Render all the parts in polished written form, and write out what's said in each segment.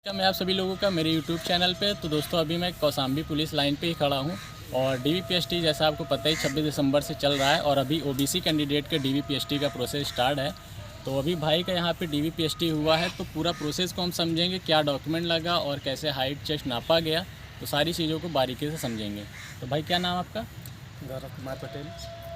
मैं आप सभी लोगों का मेरे YouTube चैनल पे। तो दोस्तों अभी मैं कौसाम्बी पुलिस लाइन पे ही खड़ा हूँ और DVPST जैसा आपको पता ही 26 दिसंबर से चल रहा है और अभी OBC कैंडिडेट के DVPST का प्रोसेस स्टार्ट है। तो अभी भाई का यहाँ पे DVPST हुआ है तो पूरा प्रोसेस को हम समझेंगे, क्या डॉक्यूमेंट लगा और कैसे हाइट चेस्ट नापा गया, तो सारी चीज़ों को बारीकी से समझेंगे। तो भाई क्या नाम आपका? गौरव कुमार पटेल।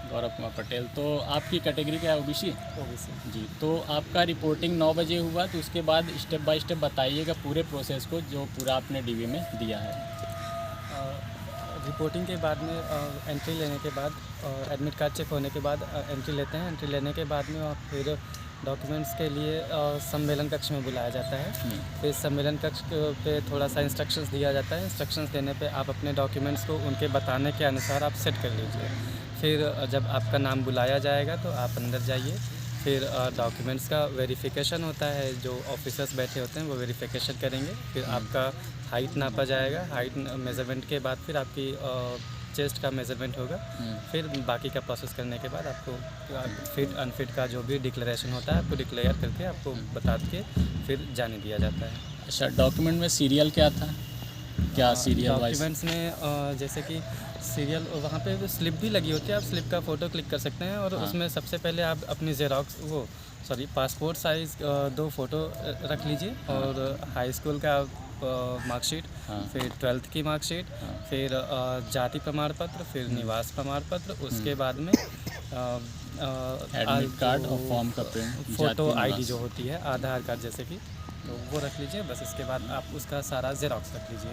गौरव कुमार पटेल। तो आपकी कैटेगरी क्या है? OBC? OBC जी। तो आपका रिपोर्टिंग 9 बजे हुआ, तो उसके बाद स्टेप बाय स्टेप बताइएगा पूरे प्रोसेस को जो पूरा आपने DV में दिया है। रिपोर्टिंग के बाद में एंट्री लेने के बाद एडमिट कार्ड चेक होने के बाद एंट्री लेते हैं। एंट्री लेने के बाद में फिर डॉक्यूमेंट्स के लिए सम्मेलन कक्ष में बुलाया जाता है। फिर सम्मेलन कक्ष पे थोड़ा सा इंस्ट्रक्शंस दिया जाता है। इंस्ट्रक्शंस देने पे आप अपने डॉक्यूमेंट्स को उनके बताने के अनुसार आप सेट कर लीजिए। फिर जब आपका नाम बुलाया जाएगा तो आप अंदर जाइए। फिर डॉक्यूमेंट्स का वेरिफिकेशन होता है, जो ऑफिसर्स बैठे होते हैं वो वेरिफिकेशन करेंगे। फिर आपका हाइट नापा जाएगा। हाइट मेज़रमेंट के बाद फिर आपकी चेस्ट का मेज़रमेंट होगा। फिर बाकी का प्रोसेस करने के बाद आपको फिट अनफिट का जो भी डिक्लेरेशन होता है आपको डिक्लेयर करके आपको बता के फिर जाने दिया जाता है। अच्छा, डॉक्यूमेंट में सीरियल क्या था? क्या सीरियल डॉक्यूमेंट्स में जैसे कि सीरियल वहाँ पे स्लिप भी लगी होती है, आप स्लिप का फ़ोटो क्लिक कर सकते हैं। और उसमें सबसे पहले आप अपनी पासपोर्ट साइज़ 2 फ़ोटो रख लीजिए। और हाई स्कूल का मार्कशीट, फिर 12th की मार्कशीट, फिर जाति प्रमाण पत्र, फिर निवास प्रमाण पत्र। उसके बाद में एडमिट कार्ड और फॉर्म का प्रिंट, फ़ोटो ID जो होती है आधार कार्ड जैसे कि, तो वो रख लीजिए। बस इसके बाद आप उसका सारा ज़ेरॉक्स रख लीजिए।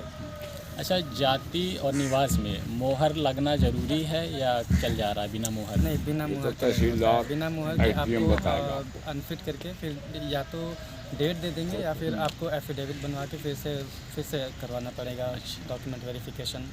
अच्छा, जाति और निवास में मोहर लगना ज़रूरी है या चल जा रहा है बिना मोहर? नहीं, बिना मोहर के बिना मोहर के आपको अनफिट करके फिर या तो डेट दे देंगे या फिर आपको एफिडेविट बनवा के फिर से करवाना पड़ेगा डॉक्यूमेंट वेरिफिकेशन।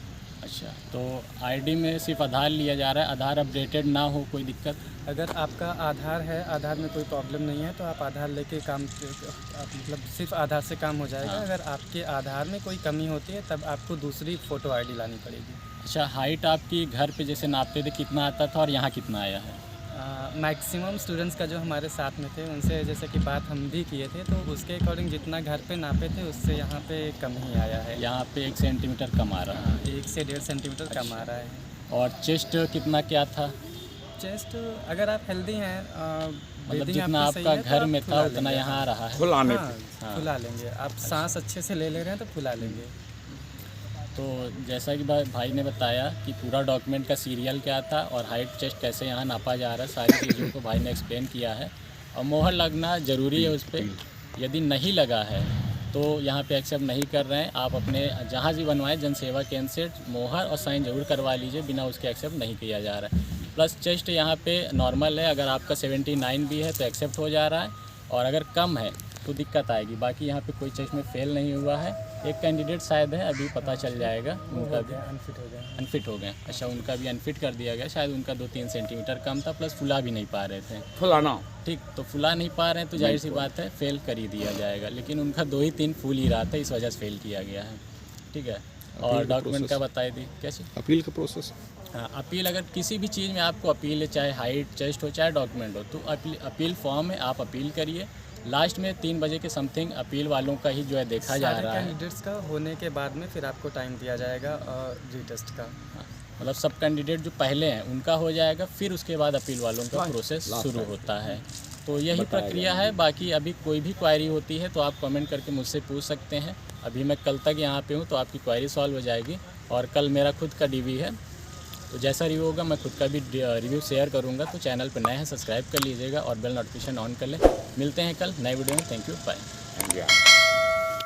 अच्छा, तो ID में सिर्फ आधार लिया जा रहा है, आधार अपडेटेड ना हो कोई दिक्कत? अगर आपका आधार है, आधार में कोई प्रॉब्लम नहीं है तो आप आधार लेके काम मतलब सिर्फ आधार से काम हो जाएगा। अगर आपके आधार में कोई कमी होती है तब आपको दूसरी फ़ोटो ID लानी पड़ेगी। अच्छा, हाइट आपकी घर पे जैसे नापते थे कितना आता था और यहाँ कितना आया है? मैक्सिमम स्टूडेंट्स का जो हमारे साथ में थे उनसे जैसे कि बात हम भी किए थे तो उसके अकॉर्डिंग जितना घर पे नापे थे उससे यहाँ पे कम ही आया है। यहाँ पे 1 सेंटीमीटर कम आ रहा है। 1 से 1.5 सेंटीमीटर कम आ रहा है। और चेस्ट कितना क्या था? चेस्ट अगर आप हेल्दी हैं, मतलब जितना आपका घर में था उतना यहाँ आ रहा है? फुला लेंगे। आप सांस अच्छे से ले रहे हैं तो फुला लेंगे। तो जैसा कि भाई ने बताया कि पूरा डॉक्यूमेंट का सीरियल क्या था और हाइट चेस्ट कैसे यहाँ नापा जा रहा है, सारी चीज़ों को भाई ने एक्सप्लेन किया है। और मोहर लगना ज़रूरी है उस पर, यदि नहीं लगा है तो यहाँ पे एक्सेप्ट नहीं कर रहे हैं। आप अपने जहाँ भी बनवाएं जनसेवा केंद्र से मोहर और साइन ज़रूर करवा लीजिए, बिना उसके एक्सेप्ट नहीं किया जा रहा है। प्लस चेस्ट यहाँ पे नॉर्मल है, अगर आपका 79 भी है तो एक्सेप्ट हो जा रहा है, और अगर कम है तो दिक्कत आएगी। बाकी यहाँ पे कोई चेस्ट में फेल नहीं हुआ है। एक कैंडिडेट शायद है, अभी पता चल जाएगा, उनका भी अनफिट हो गया। अच्छा, उनका भी अनफिट कर दिया गया, शायद उनका 2-3 सेंटीमीटर कम था, प्लस फुला भी नहीं पा रहे थे। फुलाना ठीक, तो फुला नहीं पा रहे हैं तो जाहिर सी बात है फेल कर ही दिया जाएगा। लेकिन उनका 2 ही 3 फूल ही रहा था, इस वजह से फेल किया गया है। ठीक है। और डॉक्यूमेंट का बताई दी कैसे? अपील का प्रोसेस। हाँ, अपील अगर किसी भी चीज़ में आपको अपील है, चाहे हाइट चेस्ट हो चाहे डॉक्यूमेंट हो, तो अपील फॉर्म है, आप अपील करिए। लास्ट में 3 बजे के समथिंग अपील वालों का ही जो है देखा जा रहा है। कैंडिडेट्स का होने के बाद में फिर आपको टाइम दिया जाएगा रीटेस्ट का। मतलब सब कैंडिडेट जो पहले हैं उनका हो जाएगा, फिर उसके बाद अपील वालों का प्रोसेस शुरू होता है। तो यही प्रक्रिया है। बाकी अभी कोई भी क्वायरी होती है तो आप कमेंट करके मुझसे पूछ सकते हैं। अभी मैं कल तक यहाँ पे हूँ तो आपकी क्वायरी सॉल्व हो जाएगी। और कल मेरा खुद का DV है, तो जैसा रिव्यू होगा मैं खुद का भी रिव्यू शेयर करूँगा। तो चैनल पर नए हैं सब्सक्राइब कर लीजिएगा और बेल नोटिफिकेशन ऑन कर लें। मिलते हैं कल नए वीडियो में। Thank you, bye.